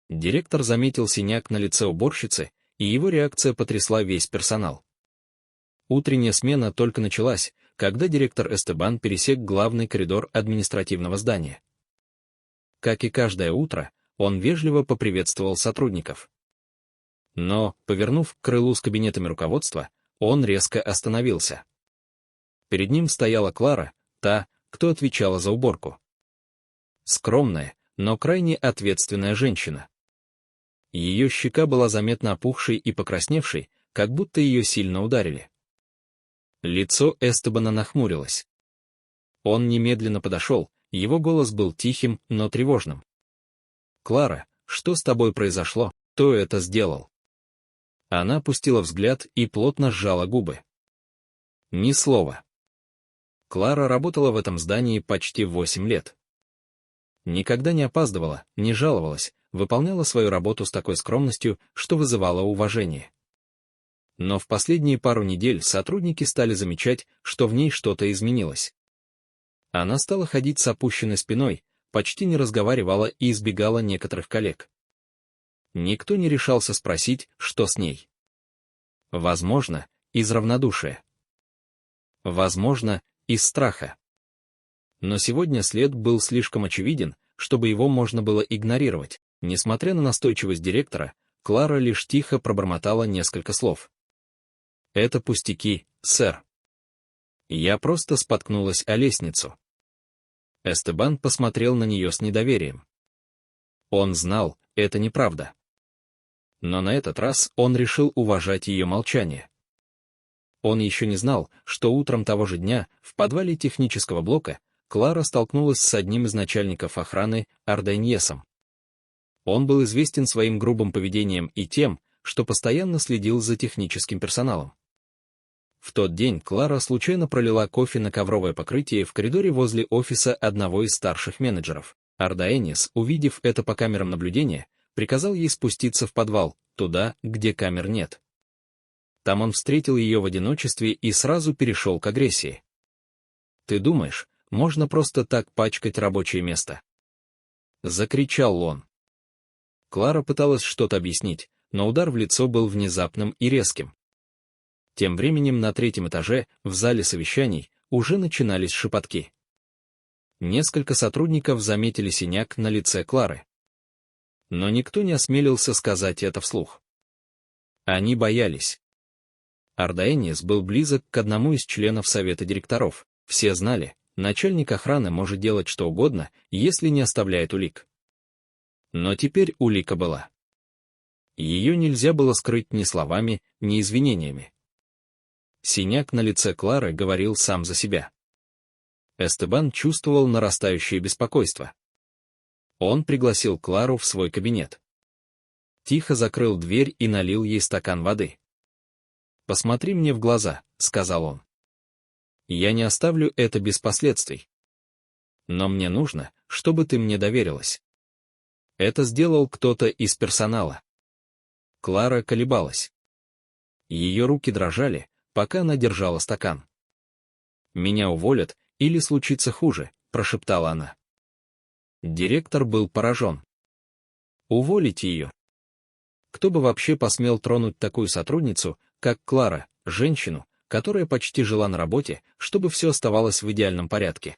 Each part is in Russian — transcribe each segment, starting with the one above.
Директор заметил синяк на лице уборщицы, и его реакция потрясла весь персонал. Утренняя смена только началась, когда директор Эстебан пересек главный коридор административного здания. Как и каждое утро, он вежливо поприветствовал сотрудников. Но, повернув к крылу с кабинетами руководства, он резко остановился. Перед ним стояла Клара, та, кто отвечала за уборку. Скромная, но крайне ответственная женщина. Ее щека была заметно опухшей и покрасневшей, как будто ее сильно ударили. Лицо Эстебана нахмурилось. Он немедленно подошел, его голос был тихим, но тревожным. «Клара, что с тобой произошло? Кто это сделал?» Она опустила взгляд и плотно сжала губы. Ни слова. Клара работала в этом здании почти 8 лет. Никогда не опаздывала, не жаловалась, выполняла свою работу с такой скромностью, что вызывало уважение. Но в последние пару недель сотрудники стали замечать, что в ней что-то изменилось. Она стала ходить с опущенной спиной, почти не разговаривала и избегала некоторых коллег. Никто не решался спросить, что с ней. Возможно, из равнодушия. Возможно, из страха. Но сегодня след был слишком очевиден, чтобы его можно было игнорировать. Несмотря на настойчивость директора, Клара лишь тихо пробормотала несколько слов. «Это пустяки, сэр. Я просто споткнулась о лестницу». Эстебан посмотрел на нее с недоверием. Он знал, это неправда. Но на этот раз он решил уважать ее молчание. Он еще не знал, что утром того же дня, в подвале технического блока, Клара столкнулась с одним из начальников охраны, Арденьесом. Он был известен своим грубым поведением и тем, что постоянно следил за техническим персоналом. В тот день Клара случайно пролила кофе на ковровое покрытие в коридоре возле офиса одного из старших менеджеров. Арденьес, увидев это по камерам наблюдения, приказал ей спуститься в подвал, туда, где камер нет. Там он встретил ее в одиночестве и сразу перешел к агрессии. «Ты думаешь, можно просто так пачкать рабочее место?» Закричал он. Клара пыталась что-то объяснить, но удар в лицо был внезапным и резким. Тем временем на 3-м этаже, в зале совещаний, уже начинались шепотки. Несколько сотрудников заметили синяк на лице Клары. Но никто не осмелился сказать это вслух. Они боялись. Арденьес был близок к одному из членов совета директоров. Все знали, начальник охраны может делать что угодно, если не оставляет улик. Но теперь улика была. Ее нельзя было скрыть ни словами, ни извинениями. Синяк на лице Клары говорил сам за себя. Эстебан чувствовал нарастающее беспокойство. Он пригласил Клару в свой кабинет. Тихо закрыл дверь и налил ей стакан воды. «Посмотри мне в глаза», — сказал он. «Я не оставлю это без последствий. Но мне нужно, чтобы ты мне доверилась». Это сделал кто-то из персонала. Клара колебалась. Ее руки дрожали, пока она держала стакан. «Меня уволят, или случится хуже», — прошептала она. Директор был поражен. Уволить ее? Кто бы вообще посмел тронуть такую сотрудницу, как Клара, женщину, которая почти жила на работе, чтобы все оставалось в идеальном порядке?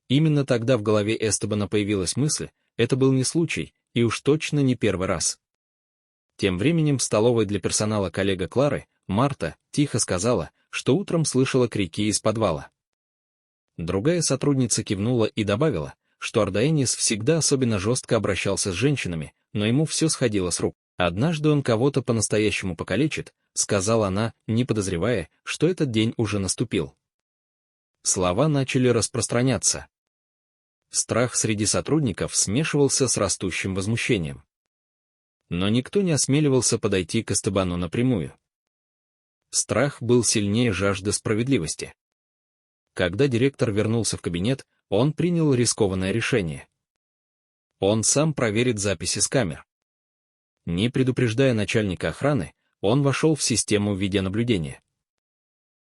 Именно тогда в голове Эстебана появилась мысль, это был не случай, и уж точно не первый раз. Тем временем в столовой для персонала коллега Клары, Марта, тихо сказала, что утром слышала крики из подвала. Другая сотрудница кивнула и добавила, что Арденьес всегда особенно жестко обращался с женщинами, но ему все сходило с рук. «Однажды он кого-то по-настоящему покалечит», — сказала она, не подозревая, что этот день уже наступил. Слова начали распространяться. Страх среди сотрудников смешивался с растущим возмущением. Но никто не осмеливался подойти к Эстебану напрямую. Страх был сильнее жажды справедливости. Когда директор вернулся в кабинет, он принял рискованное решение. Он сам проверит записи с камер. Не предупреждая начальника охраны, он вошел в систему видеонаблюдения.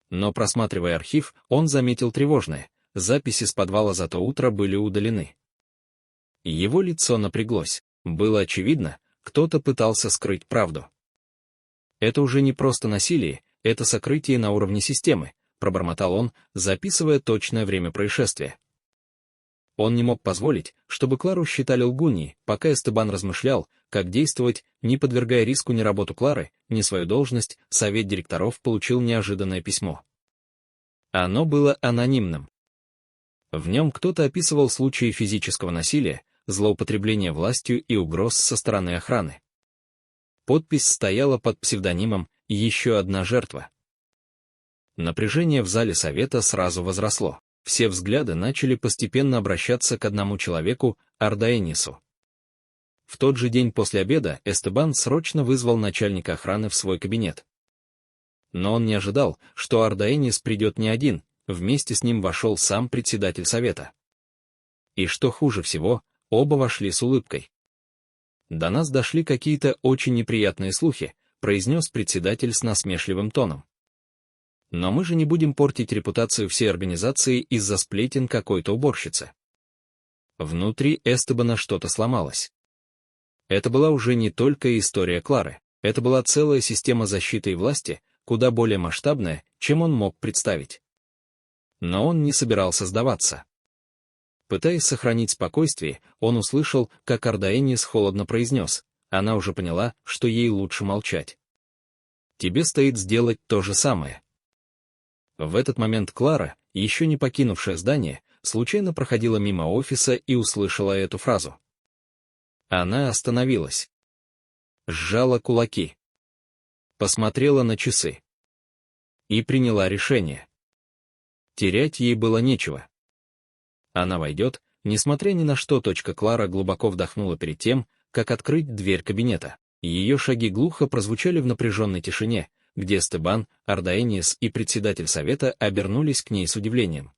Но, просматривая архив, он заметил тревожное: записи с подвала за то утро были удалены. Его лицо напряглось. Было очевидно, кто-то пытался скрыть правду. «Это уже не просто насилие, это сокрытие на уровне системы», пробормотал он, записывая точное время происшествия. Он не мог позволить, чтобы Клару считали лгуньей, пока Эстебан размышлял, как действовать, не подвергая риску ни работу Клары, ни свою должность. Совет директоров получил неожиданное письмо. Оно было анонимным. В нем кто-то описывал случаи физического насилия, злоупотребления властью и угроз со стороны охраны. Подпись стояла под псевдонимом «Еще одна жертва». Напряжение в зале совета сразу возросло. Все взгляды начали постепенно обращаться к одному человеку, Ардаэнису. В тот же день после обеда Эстебан срочно вызвал начальника охраны в свой кабинет. Но он не ожидал, что Ардаэнис придет не один, вместе с ним вошел сам председатель совета. И что хуже всего, оба вошли с улыбкой. «До нас дошли какие-то очень неприятные слухи», произнес председатель с насмешливым тоном. «Но мы же не будем портить репутацию всей организации из-за сплетен какой-то уборщицы». Внутри Эстебана что-то сломалось. Это была уже не только история Клары, это была целая система защиты и власти, куда более масштабная, чем он мог представить. Но он не собирался сдаваться. Пытаясь сохранить спокойствие, он услышал, как Ардаэнис холодно произнес, она уже поняла, что ей лучше молчать. «Тебе стоит сделать то же самое». В этот момент Клара, еще не покинувшая здание, случайно проходила мимо офиса и услышала эту фразу. Она остановилась. Сжала кулаки. Посмотрела на часы. И приняла решение. Терять ей было нечего. Она войдет, несмотря ни на что. Клара глубоко вдохнула перед тем, как открыть дверь кабинета. Ее шаги глухо прозвучали в напряженной тишине, где Эстебан, Ардаэнис и председатель совета обернулись к ней с удивлением.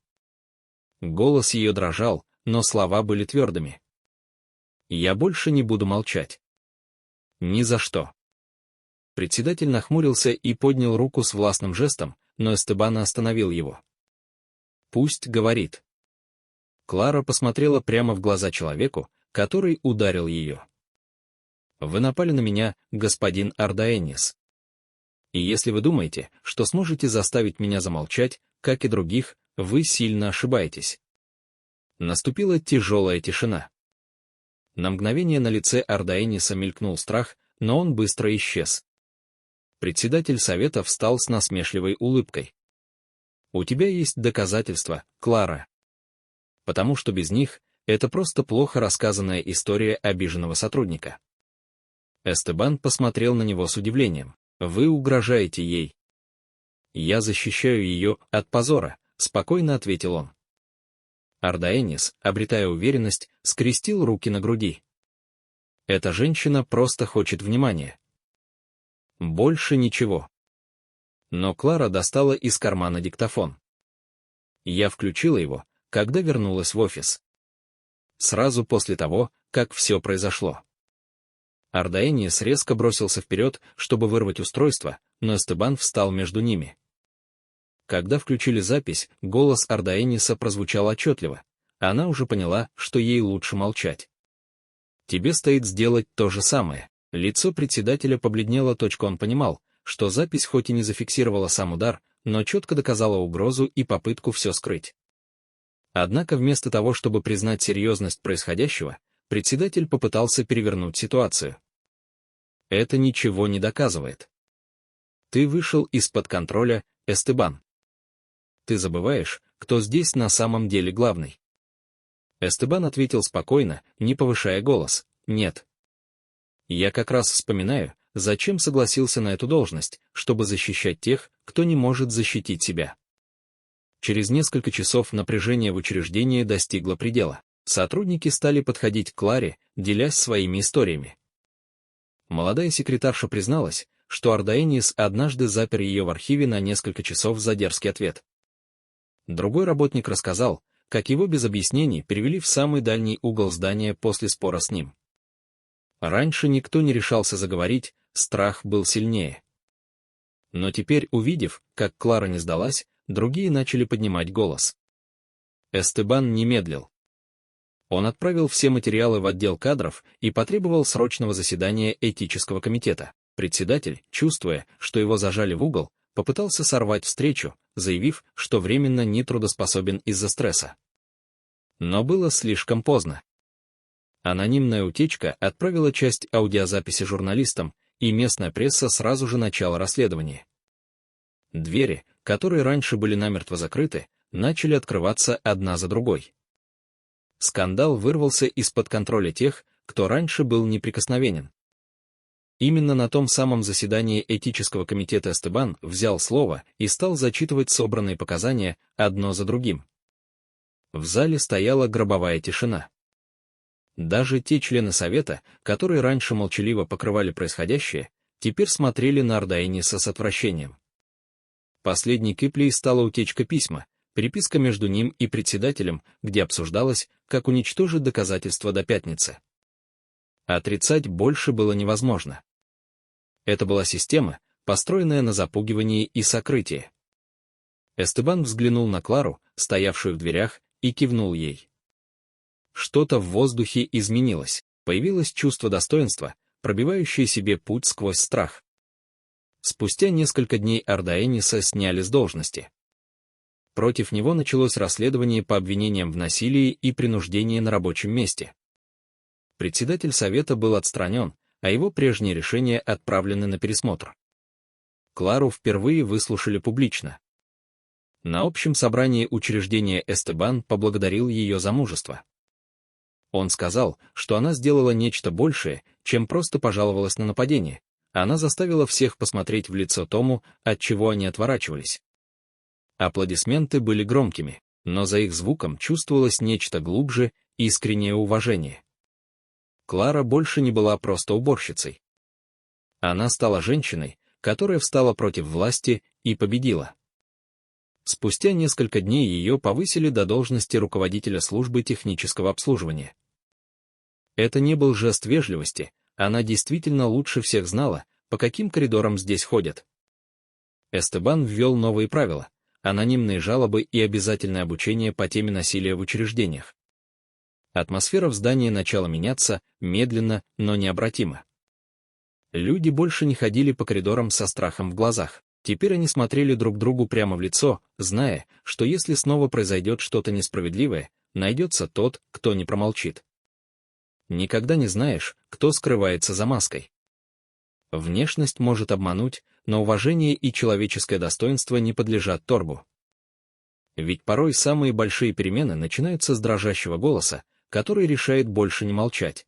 Голос ее дрожал, но слова были твердыми. «Я больше не буду молчать. Ни за что». Председатель нахмурился и поднял руку с властным жестом, но Эстебан остановил его. «Пусть говорит». Клара посмотрела прямо в глаза человеку, который ударил ее. «Вы напали на меня, господин Ардаэнис. И если вы думаете, что сможете заставить меня замолчать, как и других, вы сильно ошибаетесь». Наступила тяжелая тишина. На мгновение на лице Ардаэниса мелькнул страх, но он быстро исчез. Председатель совета встал с насмешливой улыбкой. «У тебя есть доказательства, Клара. Потому что без них это просто плохо рассказанная история обиженного сотрудника». Эстебан посмотрел на него с удивлением. «Вы угрожаете ей». «Я защищаю ее от позора», — спокойно ответил он. Ардаэнис, обретая уверенность, скрестил руки на груди. «Эта женщина просто хочет внимания. Больше ничего». Но Клара достала из кармана диктофон. Я включила его, когда вернулась в офис. Сразу после того, как все произошло. Ардаэнис резко бросился вперед, чтобы вырвать устройство, но Эстебан встал между ними. Когда включили запись, голос Ардаэниса прозвучал отчетливо. Она уже поняла, что ей лучше молчать. «Тебе стоит сделать то же самое». Лицо председателя побледнело. Он понимал, что запись хоть и не зафиксировала сам удар, но четко доказала угрозу и попытку все скрыть. Однако вместо того, чтобы признать серьезность происходящего, председатель попытался перевернуть ситуацию. «Это ничего не доказывает. Ты вышел из-под контроля, Эстебан. Ты забываешь, кто здесь на самом деле главный». Эстебан ответил спокойно, не повышая голос: «Нет. Я как раз вспоминаю, зачем согласился на эту должность, чтобы защищать тех, кто не может защитить себя». Через несколько часов напряжение в учреждении достигло предела. Сотрудники стали подходить к Кларе, делясь своими историями. Молодая секретарша призналась, что Ардаэнис однажды запер ее в архиве на несколько часов за дерзкий ответ. Другой работник рассказал, как его без объяснений перевели в самый дальний угол здания после спора с ним. Раньше никто не решался заговорить, страх был сильнее. Но теперь, увидев, как Клара не сдалась, другие начали поднимать голос. Эстебан не медлил. Он отправил все материалы в отдел кадров и потребовал срочного заседания этического комитета. Председатель, чувствуя, что его зажали в угол, попытался сорвать встречу, заявив, что временно нетрудоспособен из-за стресса. Но было слишком поздно. Анонимная утечка отправила часть аудиозаписи журналистам, и местная пресса сразу же начала расследование. Двери, которые раньше были намертво закрыты, начали открываться одна за другой. Скандал вырвался из-под контроля тех, кто раньше был неприкосновенен. Именно на том самом заседании этического комитета Эстебан взял слово и стал зачитывать собранные показания одно за другим. В зале стояла гробовая тишина. Даже те члены совета, которые раньше молчаливо покрывали происходящее, теперь смотрели на Ардаениса с отвращением. Последней каплей стала утечка письма, переписка между ним и председателем, где обсуждалось, как уничтожить доказательства до пятницы. Отрицать больше было невозможно. Это была система, построенная на запугивании и сокрытии. Эстебан взглянул на Клару, стоявшую в дверях, и кивнул ей. Что-то в воздухе изменилось, появилось чувство достоинства, пробивающее себе путь сквозь страх. Спустя несколько дней Ардаениса сняли с должности. Против него началось расследование по обвинениям в насилии и принуждении на рабочем месте. Председатель совета был отстранен, а его прежние решения отправлены на пересмотр. Клару впервые выслушали публично. На общем собрании учреждения Эстебан поблагодарил ее за мужество. Он сказал, что она сделала нечто большее, чем просто пожаловалась на нападение. Она заставила всех посмотреть в лицо тому, от чего они отворачивались. Аплодисменты были громкими, но за их звуком чувствовалось нечто глубже, искреннее уважение. Клара больше не была просто уборщицей. Она стала женщиной, которая встала против власти и победила. Спустя несколько дней ее повысили до должности руководителя службы технического обслуживания. Это не был жест вежливости, она действительно лучше всех знала, по каким коридорам здесь ходят. Эстебан ввел новые правила, анонимные жалобы и обязательное обучение по теме насилия в учреждениях. Атмосфера в здании начала меняться, медленно, но необратимо. Люди больше не ходили по коридорам со страхом в глазах. Теперь они смотрели друг другу прямо в лицо, зная, что если снова произойдет что-то несправедливое, найдется тот, кто не промолчит. Никогда не знаешь, кто скрывается за маской. Внешность может обмануть, но уважение и человеческое достоинство не подлежат торгу. Ведь порой самые большие перемены начинаются с дрожащего голоса, который решает больше не молчать.